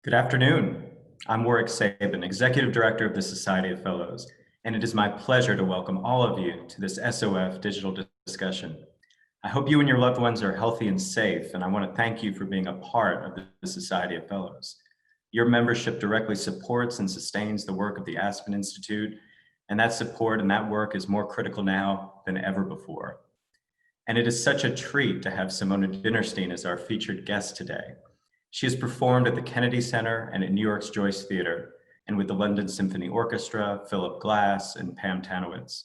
Good afternoon. I'm Warwick Sabin, Executive Director of the Society of Fellows, and it is my pleasure to welcome all of you to this SOF Digital Discussion. I hope you and your loved ones are healthy and safe, and I want to thank you for being a part of the Society of Fellows. Your membership directly supports and sustains the work of the Aspen Institute, and that support and that work is more critical now than ever before. And it is such a treat to have Simone Dinnerstein as our featured guest today. She has performed at the Kennedy Center and at New York's Joyce Theatre, and with the London Symphony Orchestra, Philip Glass, and Pam Tanowitz.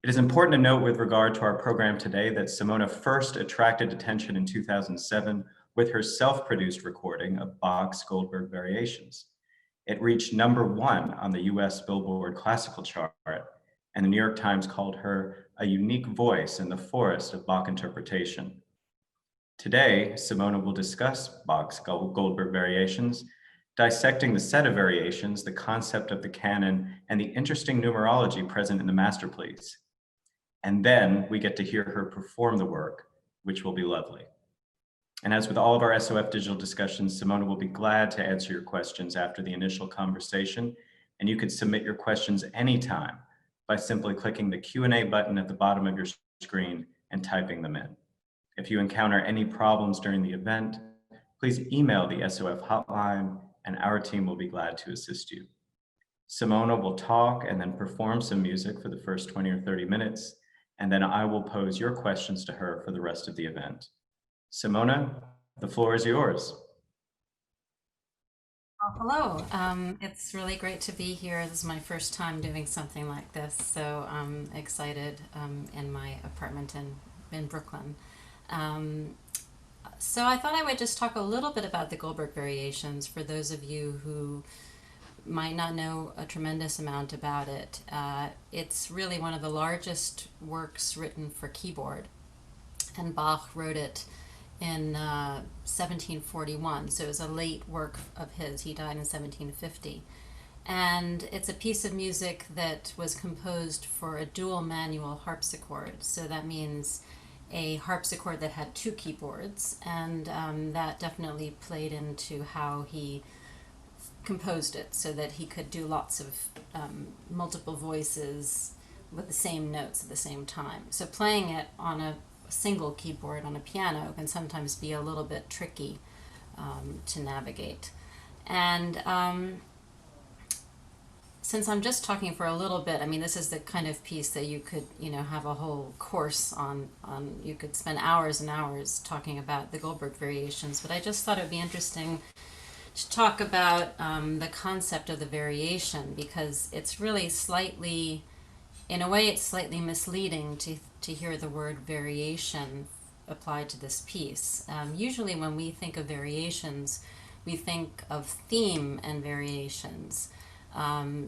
It is important to note with regard to our program today that Simone first attracted attention in 2007 with her self-produced recording of Bach's Goldberg Variations. It reached #1 on the US Billboard Classical chart, and the New York Times called her a unique voice in the forest of Bach interpretation. Today, Simone will discuss Bach's Goldberg Variations, dissecting the set of variations, the concept of the canon, and the interesting numerology present in the masterpiece. And then we get to hear her perform the work, which will be lovely. And as with all of our SOF digital discussions, Simone will be glad to answer your questions after the initial conversation, and you can submit your questions anytime by simply clicking the Q&A button at the bottom of your screen and typing them in. If you encounter any problems during the event, please email the SOF hotline and our team will be glad to assist you. Simone will talk and then perform some music for the first 20 or 30 minutes, and then I will pose your questions to her for the rest of the event. Simone, the floor is yours. Well, hello. It's really great to be here. This is my first time doing something like this, so I'm excited in my apartment in Brooklyn. Um, so I thought I would just talk a little bit about the Goldberg variations for those of you who might not know a tremendous amount about it. It's really one of the largest works written for keyboard, and Bach wrote it in 1741, so it was a late work of his. He died in 1750. And it's a piece of music that was composed for a dual manual harpsichord. So that means a harpsichord that had two keyboards, and that definitely played into how he composed it so that he could do lots of multiple voices with the same notes at the same time. So playing it on a single keyboard on a piano can sometimes be a little bit tricky to navigate. And since I'm just talking for a little bit, I mean, this is the kind of piece that you could, have a whole course on. You could spend hours and hours talking about the Goldberg variations, but I just thought it would be interesting to talk about the concept of the variation, because it's really slightly, in a way, it's slightly misleading to hear the word variation applied to this piece. Usually when we think of variations, we think of theme and variations.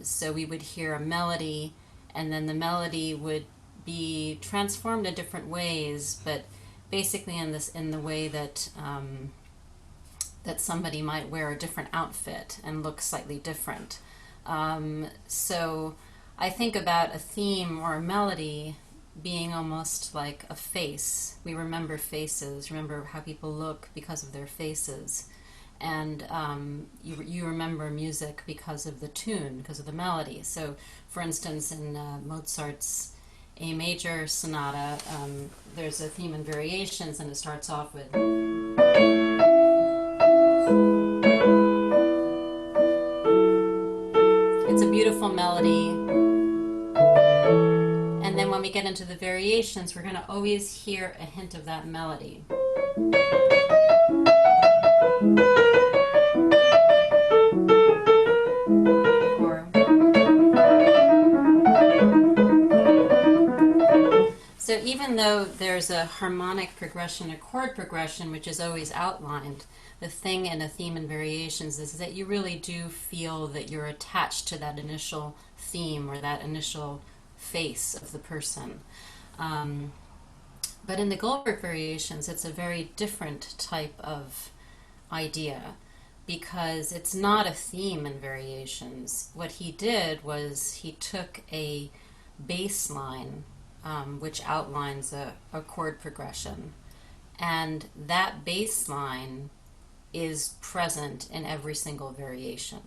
So we would hear a melody, and then the melody would be transformed in different ways, but basically in the way that that somebody might wear a different outfit and look slightly different. So I think about a theme or a melody being almost like a face. We remember faces, remember how people look because of their faces. And you remember music because of the tune, because of the melody. So, for instance, in Mozart's A major sonata, there's a theme and variations, and it starts off with. It's a beautiful melody. And then when we get into the variations, we're going to always hear a hint of that melody. So even though there's a harmonic progression, a chord progression, which is always outlined, the thing in a theme and variations is that you really do feel that you're attached to that initial theme or that initial face of the person. But in the Goldberg variations, it's a very different type of idea, because it's not a theme in variations. What he did was he took a bass line, which outlines a chord progression, and that bass line is present in every single variation.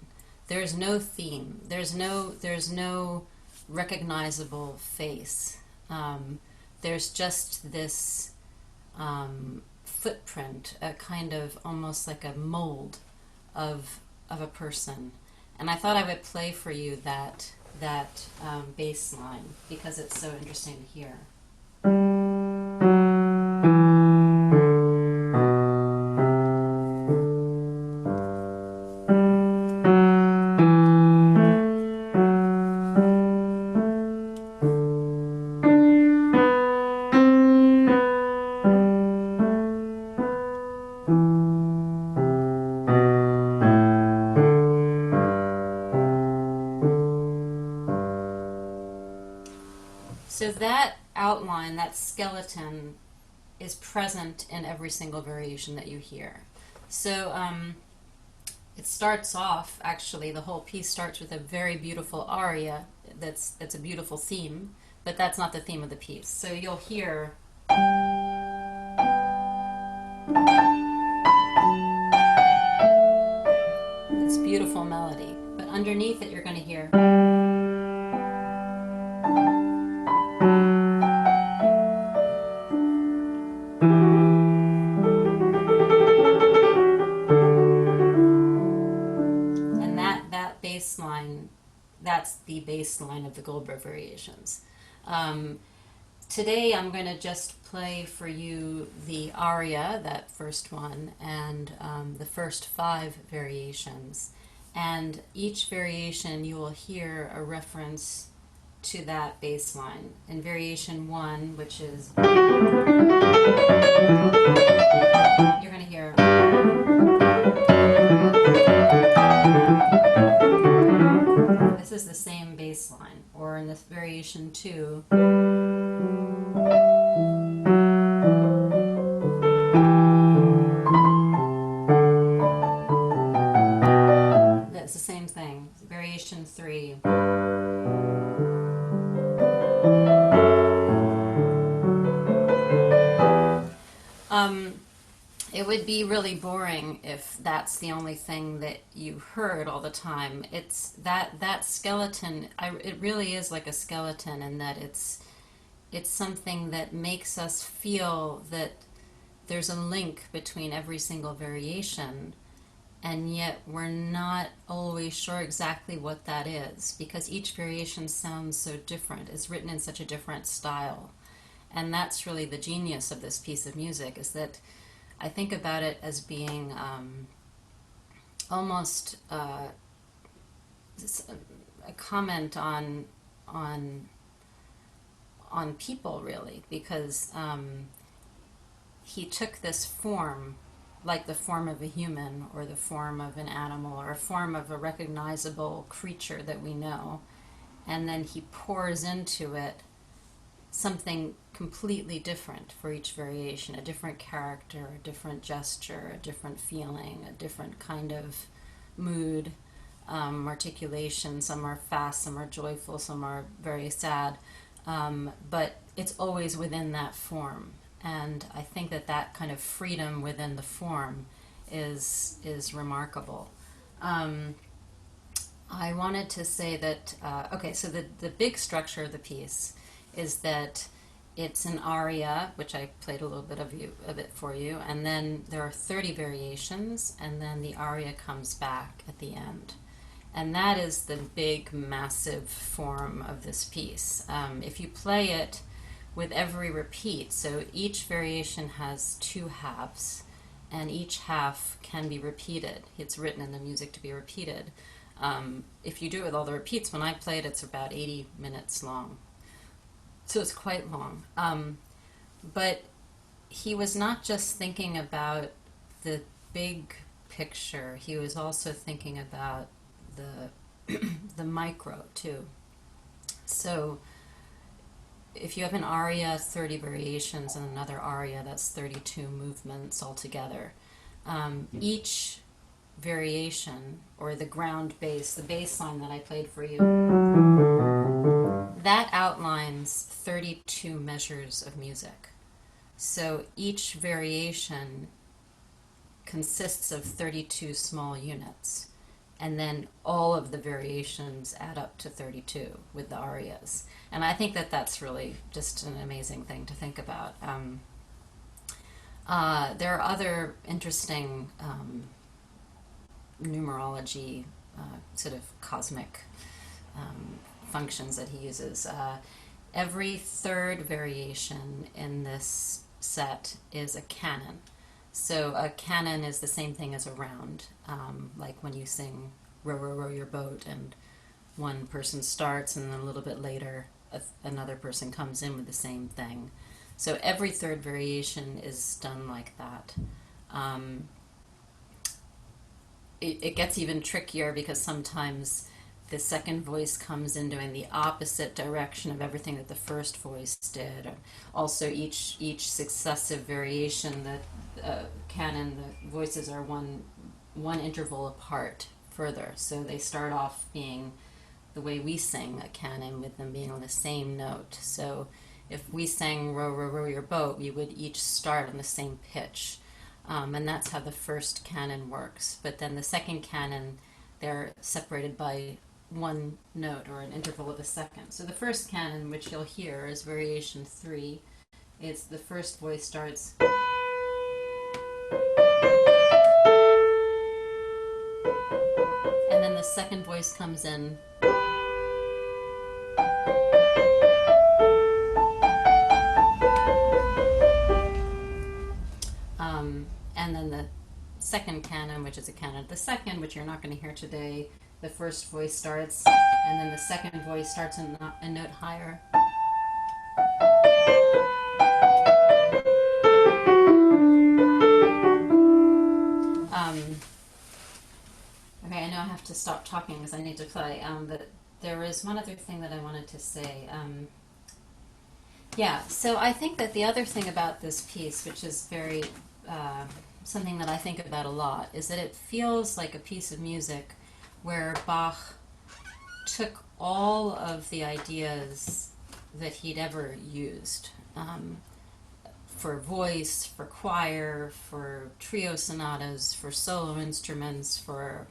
There's no theme. There's no recognizable face. There's just this footprint, a kind of almost like a mold of a person. And I thought I would play for you that bass line because it's so interesting to hear. So that outline, that skeleton, is present in every single variation that you hear. So it starts off, actually, the whole piece starts with a very beautiful aria that's a beautiful theme, but that's not the theme of the piece. So you'll hear this beautiful melody, but underneath it you're going to hear. That's the bass line of the Goldberg variations. Today I'm going to just play for you the aria, that first one, and the first 5 variations. And each variation you will hear a reference to that bass line. In variation 1, which is, you're going to hear. This is the same bass line. Or in this variation 2, that's the same thing. Variation 3. It would be really boring if that's the only thing that you heard all the time. It's that skeleton. It really is like a skeleton in that it's something that makes us feel that there's a link between every single variation, and yet we're not always sure exactly what that is because each variation sounds so different. It's written in such a different style, and that's really the genius of this piece of music. Is that I think about it as being almost a comment on people, really, because he took this form, like the form of a human or the form of an animal or a form of a recognizable creature that we know, and then he pours into it something completely different for each variation, a different character, a different gesture, a different feeling, a different kind of mood, articulation. Some are fast, some are joyful, some are very sad, but it's always within that form. And I think that kind of freedom within the form is remarkable. I wanted to say that, okay, so the big structure of the piece is that it's an aria, which I played a little bit of it for you, and then there are 30 variations, and then the aria comes back at the end. And that is the big, massive form of this piece. If you play it with every repeat, so each variation has 2 halves, and each half can be repeated. It's written in the music to be repeated. If you do it with all the repeats, when I play it, it's about 80 minutes long. So it's quite long. But he was not just thinking about the big picture, he was also thinking about the micro too. So if you have an aria, 30 variations, and another aria, that's 32 movements altogether. Each variation, or the ground bass, the bass line that I played for you, that outlines 32 measures of music. So each variation consists of 32 small units, and then all of the variations add up to 32 with the arias. And I think that that's really just an amazing thing to think about. There are other interesting numerology, sort of cosmic functions that he uses. Every third variation in this set is a canon. So a canon is the same thing as a round, like when you sing "Row, row, row your boat," and one person starts, and then a little bit later another person comes in with the same thing. So every third variation is done like that. It gets even trickier because sometimes the second voice comes in doing the opposite direction of everything that the first voice did. Also, each successive variation, the canon, the voices are one interval apart further. So they start off being the way we sing a canon, with them being on the same note. So if we sang "Row, row, row your boat," we would each start on the same pitch. And that's how the first canon works. But then the second canon, they're separated by one note or an interval of a second. So the first canon, which you'll hear, is variation 3. It's the first voice starts, and then the second voice comes in, and then the second canon, which is a canon of the second, which you're not going to hear today, the first voice starts, and then the second voice starts a note higher. Okay, I know I have to stop talking because I need to play, but there is one other thing that I wanted to say. Yeah, so I think that the other thing about this piece, which is very something that I think about a lot, is that it feels like a piece of music where Bach took all of the ideas that he'd ever used for voice, for choir, for trio sonatas, for solo instruments, for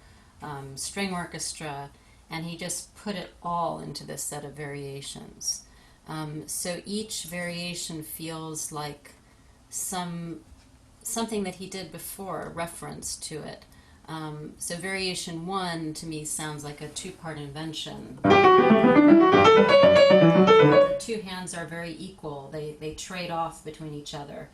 string orchestra, and he just put it all into this set of variations. So each variation feels like something that he did before, a reference to it. So variation 1 to me sounds like a two-part invention. The two hands are very equal. They trade off between each other.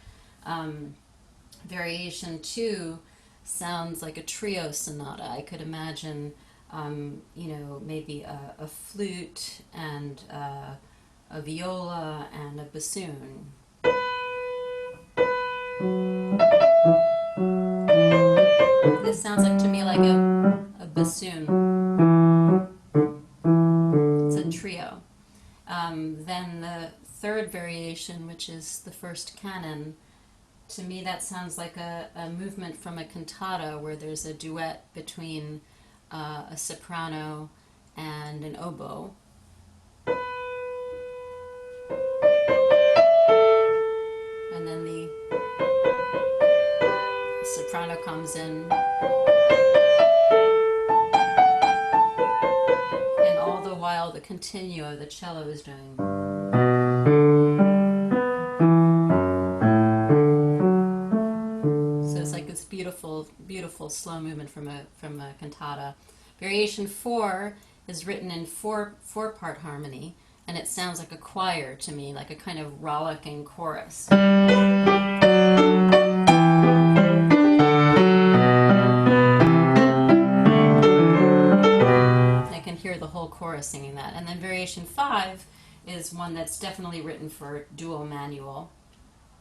Variation 2 sounds like a trio sonata. I could imagine, maybe a flute and a viola and a bassoon. This sounds like to me like a bassoon. It's a trio. Then the third variation, which is the first canon, to me that sounds like a movement from a cantata where there's a duet between a soprano and an oboe. And then the soprano comes in, and all the while the continuo, the cello is doing. So it's like this beautiful, beautiful slow movement from a cantata. Variation 4 is written in four-part harmony, and it sounds like a choir to me, like a kind of rollicking chorus. I can hear the whole chorus singing that. And then variation 5 is one that's definitely written for dual manual.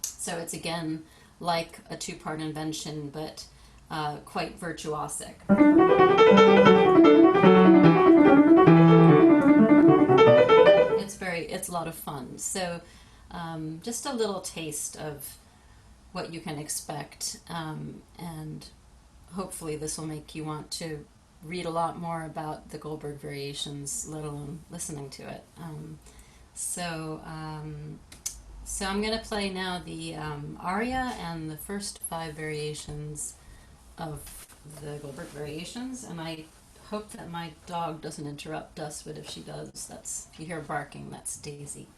So it's again like a two-part invention, but quite virtuosic. It's a lot of fun. So just a little taste of what you can expect, and hopefully this will make you want to read a lot more about the Goldberg variations, let alone listening to it. So I'm going to play now the aria and the first 5 variations of the Goldberg variations, and I hope that my dog doesn't interrupt us, but if she does, that's, if you hear barking, that's Daisy.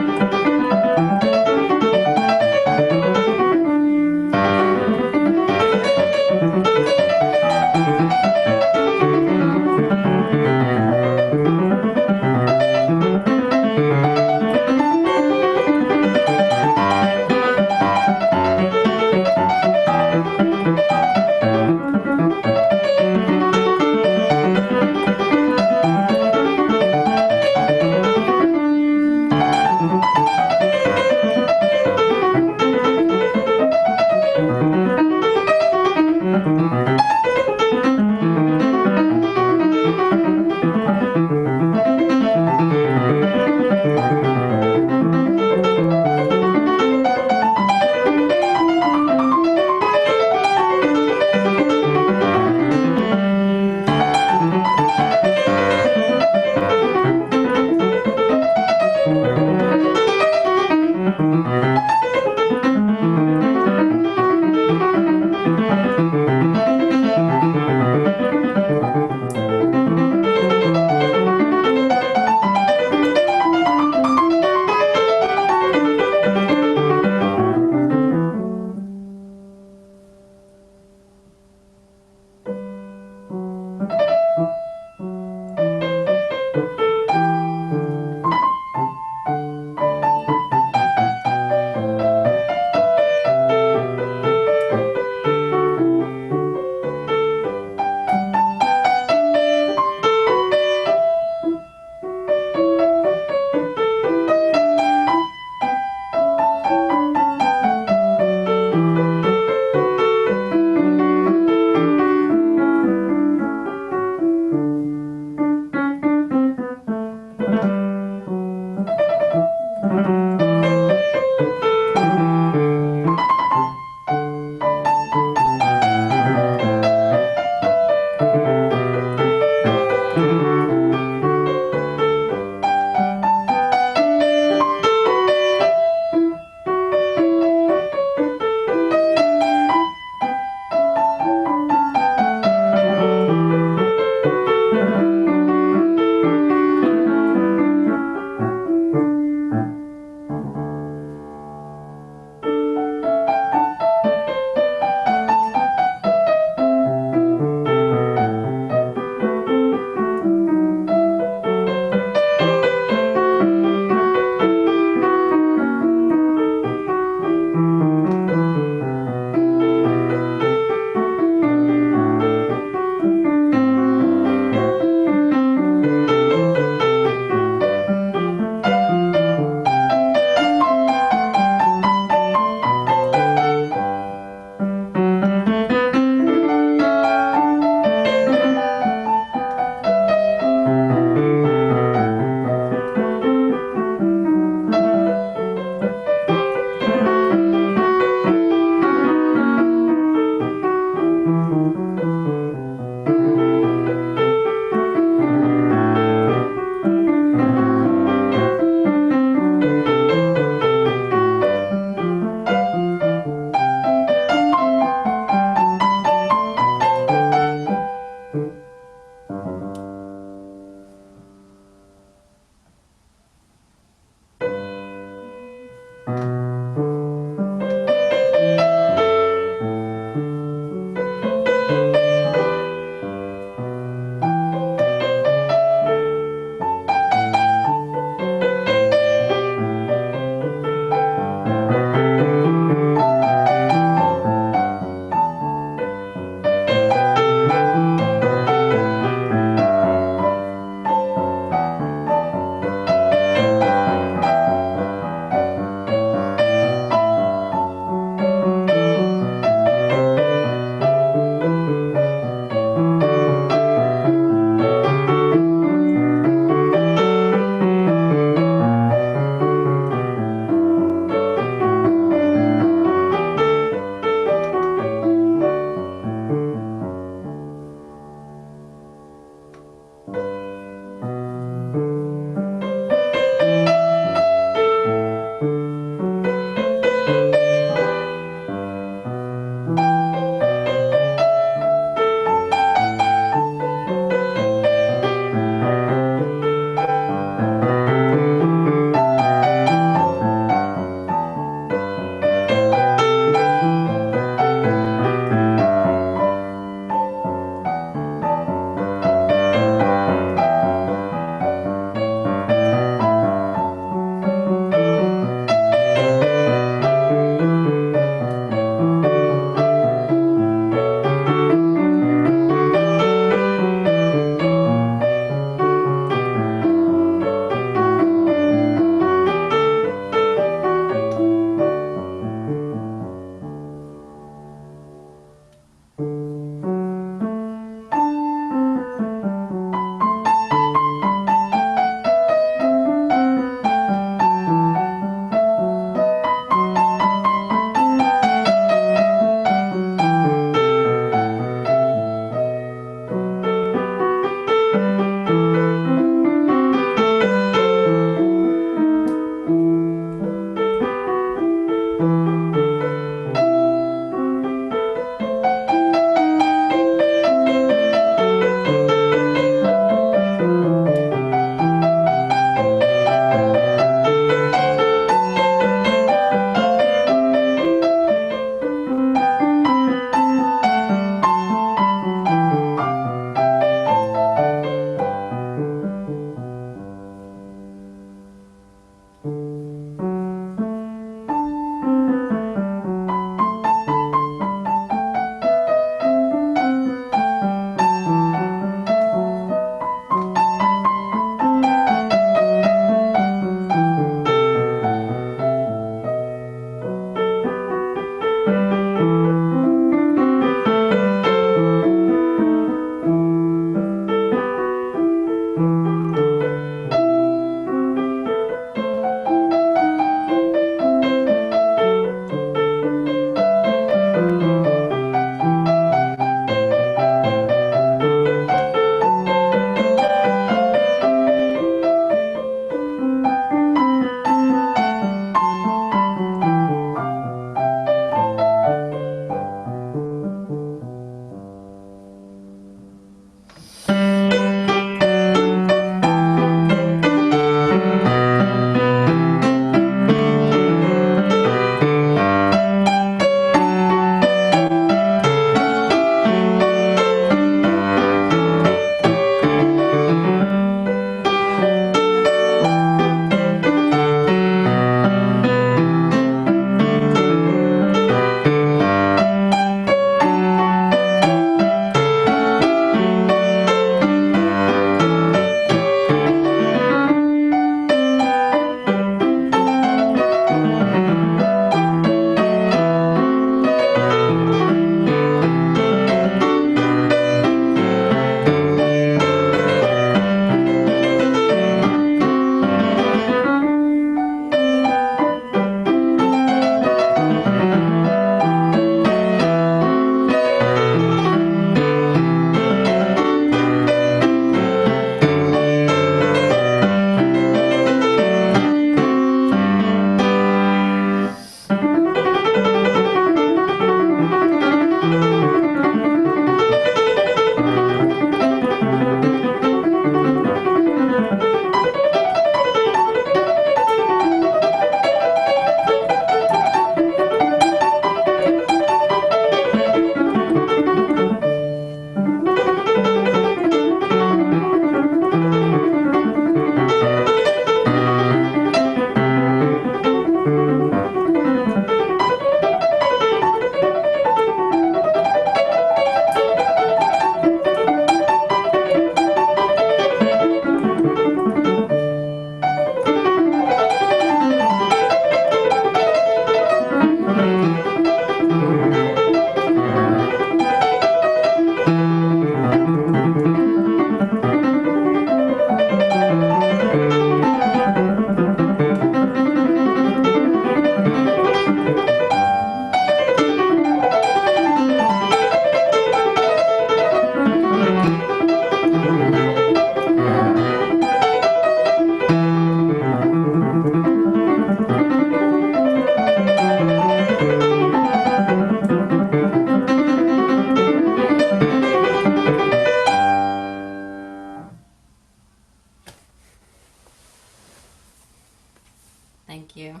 Thank you.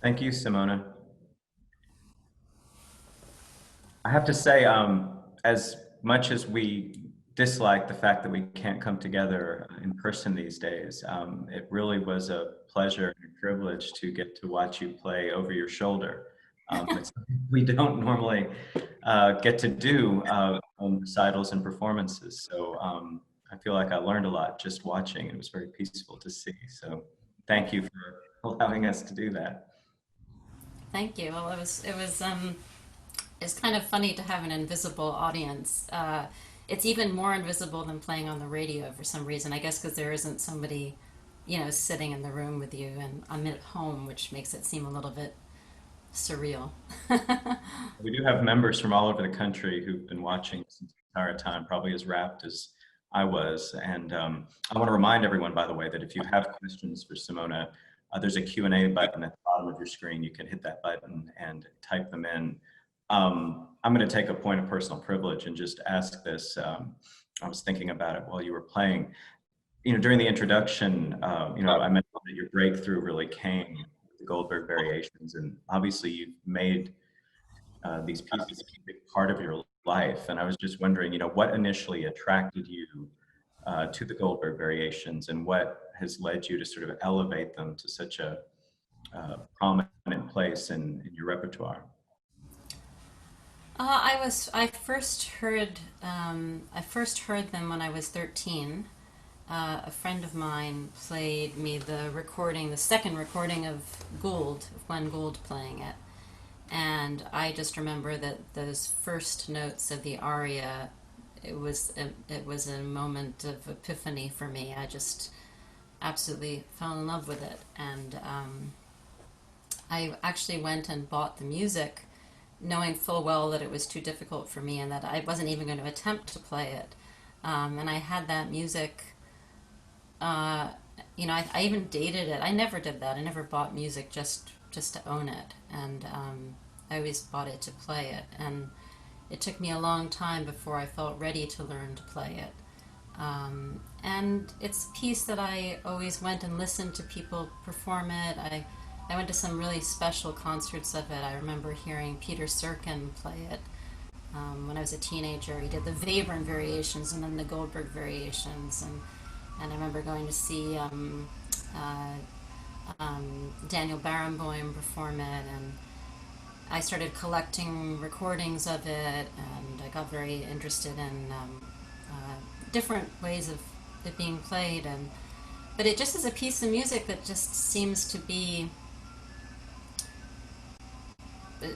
Thank you, Simona. I have to say, as much as we dislike the fact that we can't come together in person these days, it really was a pleasure and a privilege to get to watch you play over your shoulder. It's something we don't normally get to do on recitals and performances. So I feel like I learned a lot just watching. It was very peaceful to see. So thank you for allowing us to do that. Thank you. Well, it's kind of funny to have an invisible audience. It's even more invisible than playing on the radio for some reason. I guess because there isn't somebody, sitting in the room with you, and I'm at home, which makes it seem a little bit surreal. We do have members from all over the country who've been watching since the entire time, probably as rapt as I was. And I want to remind everyone, by the way, that if you have questions for Simona, there's a Q&A button at the bottom of your screen. You can hit that button and type them in. I'm going to take a point of personal privilege and just ask this. I was thinking about it while you were playing. During the introduction, I mentioned that your breakthrough really came with the Goldberg variations, and obviously you've made these pieces a big part of your life. And I was just wondering, what initially attracted you to the Goldberg variations, and what has led you to sort of elevate them to such a prominent place in your repertoire? I first heard them when I was 13. A friend of mine played me the second recording of Glenn Gould playing it. And I just remember that those first notes of the aria, it was a moment of epiphany for me. I just absolutely fell in love with it. And I actually went and bought the music, knowing full well that it was too difficult for me and that I wasn't even going to attempt to play it. And I had that music. I even dated it. I never did that. I never bought music just to own it, and I always bought it to play it. And it took me a long time before I felt ready to learn to play it. And it's a piece that I always went and listened to people perform it. I went to some really special concerts of it. I remember hearing Peter Serkin play it when I was a teenager. He did the Webern variations and then the Goldberg variations, and I remember going to see Daniel Barenboim perform it, and I started collecting recordings of it, and I got very interested in different ways of it being played, but it just is a piece of music that just seems to be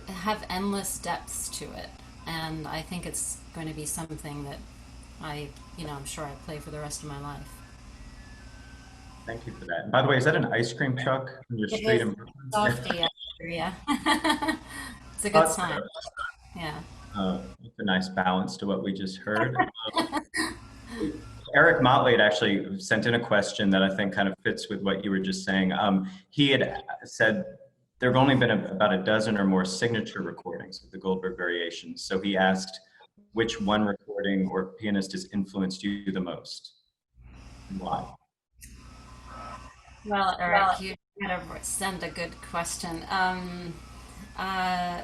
have endless depths to it, and I think it's going to be something that I'm sure I play for the rest of my life. Thank you for that. And by the way, is that an ice cream truck on your It street is in Brooklyn? softy, yeah. It's a good That's sign. Yeah. that's a nice balance to what we just heard. Eric Motley had actually sent in a question that I think kind of fits with what you were just saying. He had said there have only been about a dozen or more signature recordings of the Goldberg variations. So he asked which one recording or pianist has influenced you the most and why? Well, Eric, you gotta send a good question. Uh,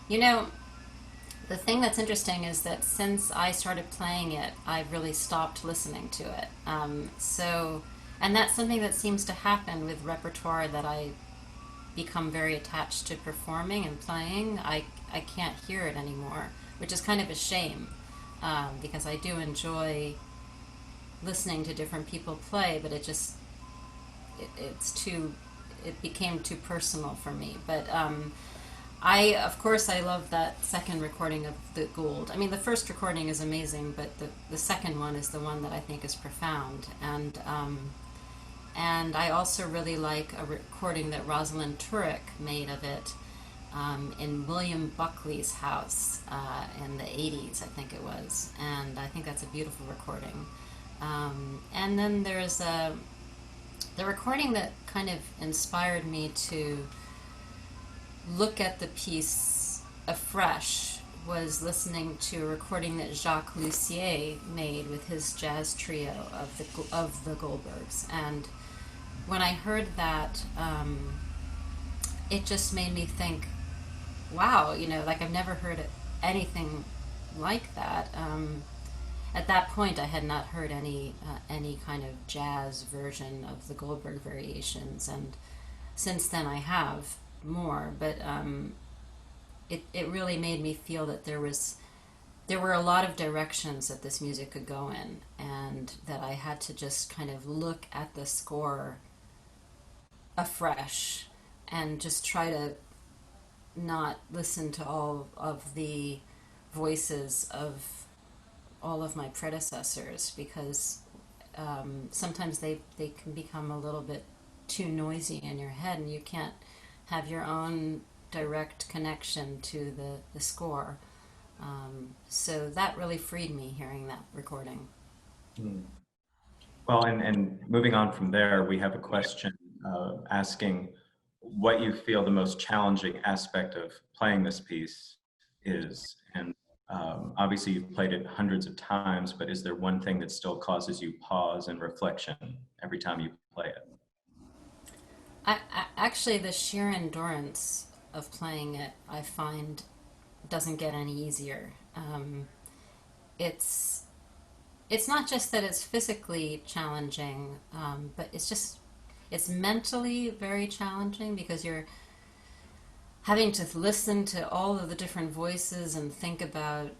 you know, the thing that's interesting is that since I started playing it, I've really stopped listening to it. And that's something that seems to happen with repertoire that I become very attached to performing and playing. I can't hear it anymore, which is kind of a shame because I do enjoy listening to different people play, but it became too personal for me. But of course, I love that second recording of the Gould. I mean, the first recording is amazing, but the second one is the one that I think is profound. And I also really like a recording that Rosalind Turek made of it in William Buckley's house in the 80s, I think it was. And I think that's a beautiful recording. And then there's the recording that kind of inspired me to look at the piece afresh was listening to a recording that Jacques Lussier made with his jazz trio of the Goldbergs, and when I heard that, it just made me think, wow, like I've never heard anything like that. At that point, I had not heard any kind of jazz version of the Goldberg variations, and since then I have more. But it really made me feel that there were a lot of directions that this music could go in, and that I had to just kind of look at the score afresh and just try to not listen to all of the voices of all of my predecessors, because sometimes they can become a little bit too noisy in your head and you can't have your own direct connection to the score. So that really freed me hearing that recording. Hmm. Well, and moving on from there, we have a question asking what you feel the most challenging aspect of playing this piece is. And obviously, you've played it hundreds of times, but is there one thing that still causes you pause and reflection every time you play it? Actually, the sheer endurance of playing it, I find, doesn't get any easier. It's it's not just that it's physically challenging, but it's mentally very challenging, because you're having to listen to all of the different voices and think about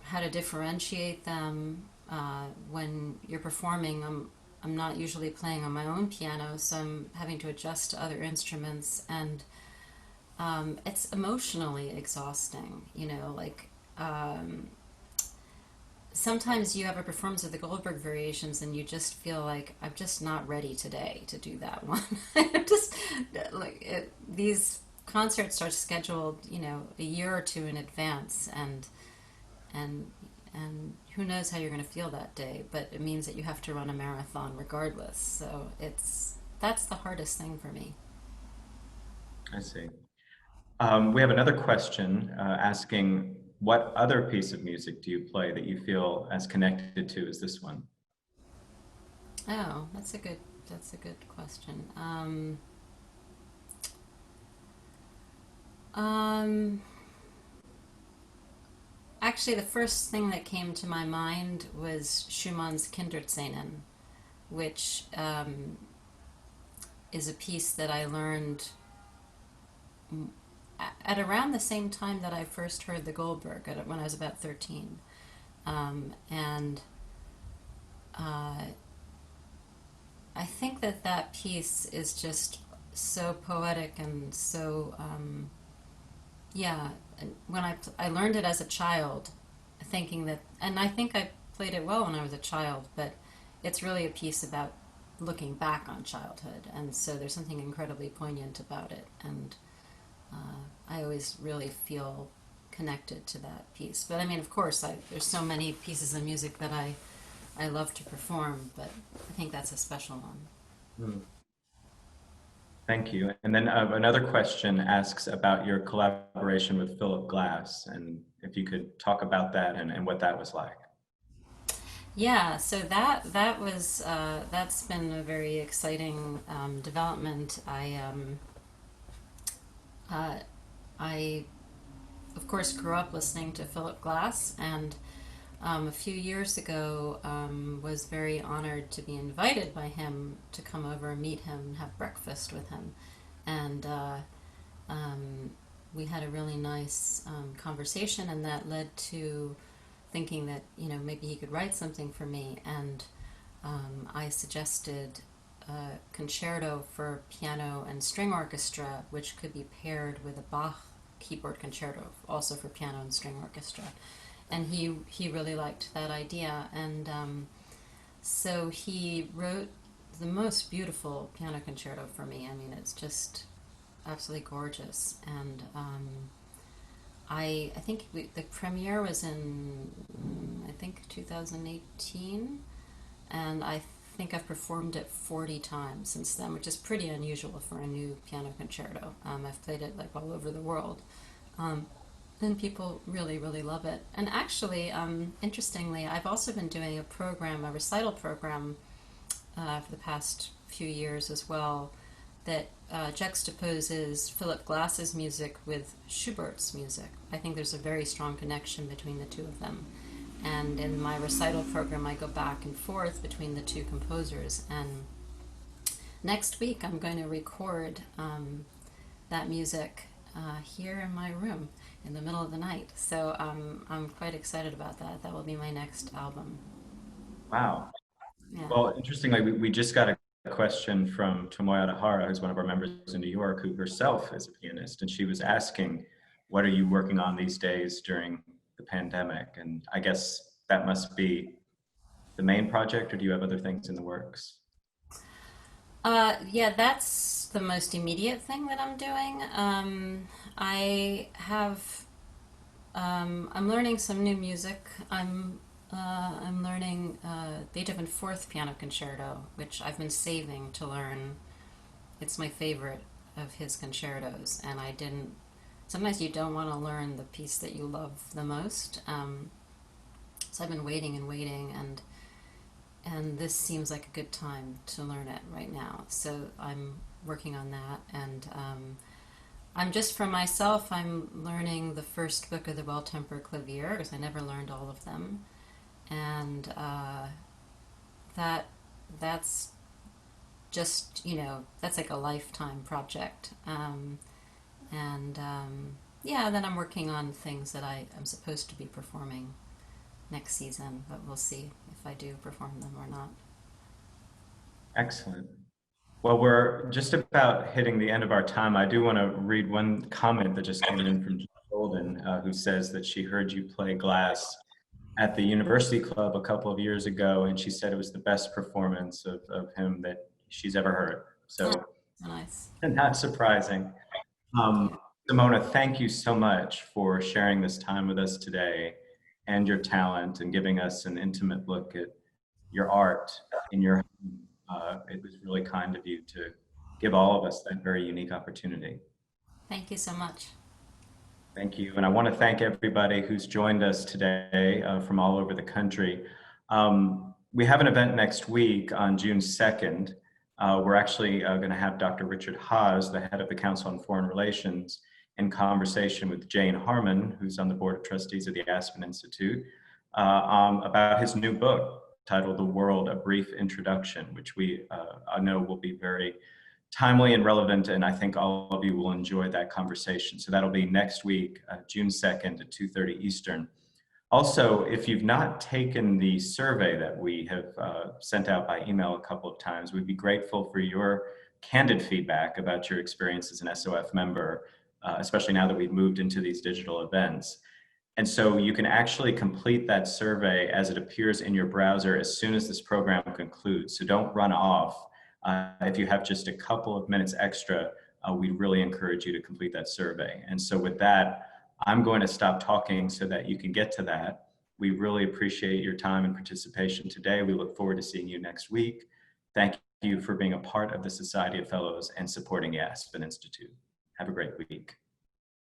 how to differentiate them when you're performing. I'm not usually playing on my own piano, so I'm having to adjust to other instruments, and it's emotionally exhausting. Like sometimes you have a performance of the Goldberg variations and you just feel like I'm just not ready today to do that one. Just like these concerts are scheduled, a year or two in advance, and and who knows how you're going to feel that day, but it means that you have to run a marathon regardless. So that's the hardest thing for me. I see. We have another question asking, what other piece of music do you play that you feel as connected to as this one? Oh, that's a good question. Um, Actually, the first thing that came to my mind was Schumann's Kinderszenen, which is a piece that I learned at around the same time that I first heard the Goldberg, when I was about 13. And uh, I think that piece is just so poetic and so, yeah. When I learned it as a child, thinking that, and I think I played it well when I was a child, but it's really a piece about looking back on childhood, and so there's something incredibly poignant about it, and I always really feel connected to that piece. But I mean, of course, there's so many pieces of music that I love to perform, but I think that's a special one. Hmm. Thank you. And then another question asks about your collaboration with Philip Glass, and if you could talk about that and what that was like. Yeah, so that's been a very exciting development. Uh, I of course grew up listening to Philip Glass, and a few years ago was very honored to be invited by him to come over and meet him and have breakfast with him, and um, we had a really nice conversation, and that led to thinking that maybe he could write something for me, and I suggested a concerto for piano and string orchestra, which could be paired with a Bach keyboard concerto, also for piano and string orchestra. And he really liked that idea, and so he wrote the most beautiful piano concerto for me. I mean, it's just absolutely gorgeous, and I think the premiere was in I think 2018, and I think I've performed it 40 times since then, which is pretty unusual for a new piano concerto. I've played it like all over the world, um, and people really really love it. And actually, interestingly, I've also been doing a recital program, for the past few years as well that juxtaposes Philip Glass's music with Schubert's music. I think there's a very strong connection between the two of them. And in my recital program, I go back and forth between the two composers. And next week, I'm going to record that music here in my room in the middle of the night. So I'm quite excited about that. That will be my next album. Wow. Yeah. Well, interestingly, we just got a question from Tomoya Hara, who's one of our members in New York, who herself is a pianist, and she was asking, what are you working on these days during the pandemic? And I guess that must be the main project, or do you have other things in the works? Yeah, that's the most immediate thing that I'm doing. I have I'm learning some new music. I'm learning Beethoven Fourth Piano Concerto, which I've been saving to learn. It's my favorite of his concertos, and I didn't. Sometimes you don't want to learn the piece that you love the most. So I've been waiting and waiting, and this seems like a good time to learn it right now. So I'm working on that, and I'm just for myself. I'm learning the first book of the Well Tempered Clavier because I never learned all of them, and that that's just that's like a lifetime project. And yeah, then I'm working on things that I'm supposed to be performing next season, but we'll see if I do perform them or not. Excellent. Well, we're just about hitting the end of our time. I do want to read one comment that just came in from Jill Golden, who says that she heard you play Glass at the University Club a couple of years ago, and she said it was the best performance of him that she's ever heard. Oh, So, nice. not surprising. Thank Um, you. Simona, thank you so much for sharing this time with us today and your talent and giving us an intimate look at your art in your home. It was really kind of you to give all of us that very unique opportunity. Thank you so much. Thank you. And I want to thank everybody who's joined us today from all over the country. We have an event next week on June 2nd. We're actually going to have Dr. Richard Haas, the head of the Council on Foreign Relations, in conversation with Jane Harmon, who's on the Board of Trustees of the Aspen Institute, about his new book titled The World, A Brief Introduction, which I know will be very timely and relevant, and I think all of you will enjoy that conversation. So that'll be next week, June 2nd at 2:30 Eastern. Also, if you've not taken the survey that we have sent out by email a couple of times, we'd be grateful for your candid feedback about your experience as an SOF member, especially now that we've moved into these digital events. And so you can actually complete that survey as it appears in your browser as soon as this program concludes. So don't run off. If you have just a couple of minutes extra, we'd really encourage you to complete that survey. And so with that, I'm going to stop talking so that you can get to that. We really appreciate your time and participation today. We look forward to seeing you next week. Thank you for being a part of the Society of Fellows and supporting the Aspen Institute. Have a great week.